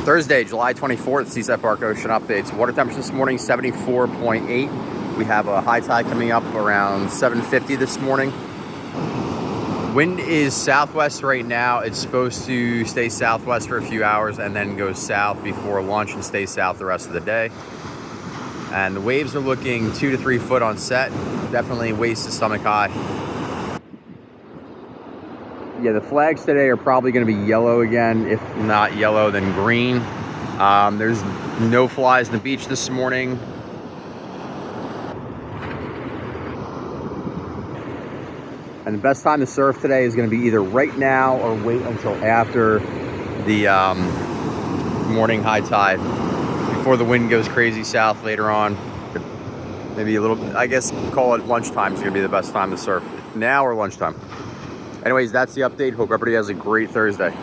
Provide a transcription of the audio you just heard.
Thursday, July 24th, Seaside Park Ocean updates. Water temperature this morning, 74.8. We have a high tide coming up around 7:50 this morning. Wind is southwest right now. It's supposed to stay southwest for a few hours and then go south before lunch and stay south the rest of the day. And the waves are looking 2 to 3 foot on set. Definitely waist to stomach high. Yeah, the flags today are probably going to be yellow again. If not yellow, then green. There's no flies on the beach this morning. And the best time to surf today is going to be either right now or wait until after the morning high tide, before the wind goes crazy south later on. Maybe a little, I guess, call it lunchtime is going to be the best time to surf. Now or lunchtime. Anyways, that's the update. Hope everybody has a great Thursday.